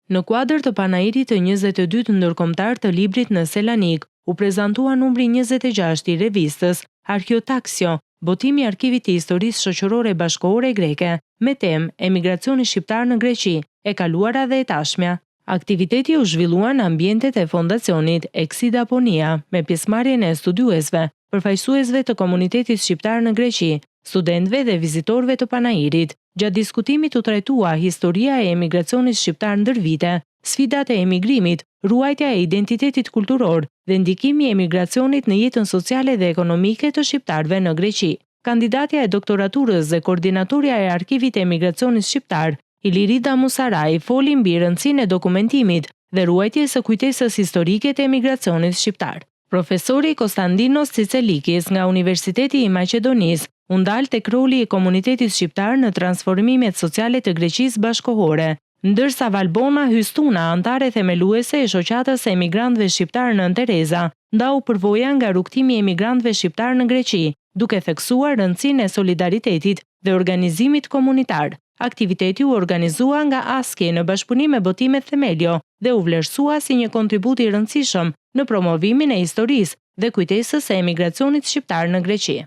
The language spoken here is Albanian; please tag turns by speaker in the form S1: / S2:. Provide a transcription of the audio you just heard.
S1: Në kuadër të panairit të 22 ndërkombëtar të librit në Selanik, u prezantua numri 26 i revistës Arkeotaksio, botimi i arkivit të historisë shoqërore bashkëkohore greke, me temë Emigracioni shqiptar në Greqi, e kaluara dhe e tashmja. Aktiviteti u zhvillua në ambientet e fondacionit Eksidaponia, me pjesëmarrjen e studiuesve, përfaqësuesve të komunitetit shqiptar në Greqi, studentëve dhe vizitorëve të panairit. Gjatë diskutimit u trajtua historia e emigracionit shqiptar ndër vite, sfidat e emigrimit, ruajtja e identitetit kulturor dhe ndikimi i emigracionit në jetën sociale dhe ekonomike të shqiptarëve në Greqi. Kandidatja e doktoraturës dhe koordinatorja e arkivit të emigracionit shqiptar, Ilirida Musaraj, foli mbi rëndësinë e dokumentimit dhe ruajtjes së kujtesës historike të emigracionit shqiptar. Profesori Konstantinos Cicelikis nga Universiteti i Maqedonisë u ndal tek roli i komunitetit shqiptar në transformimet sociale të Greqisë bashkëkohore, ndërsa Valbona Hystuna, antare themeluese e shoqatës së emigrantëve shqiptar në Tereza, ndau përvoja nga rrugtimi i emigrantëve shqiptar në Greqi, duke theksuar rëndësinë e solidaritetit dhe organizimit komunitar. Aktiviteti u organizua nga ASKI në bashkëpunim me Botimet Themelio dhe u vlerësua si një kontribut i rëndësishëm në promovimin e historisë dhe kujtesës së emigracionit shqiptar në Greqi.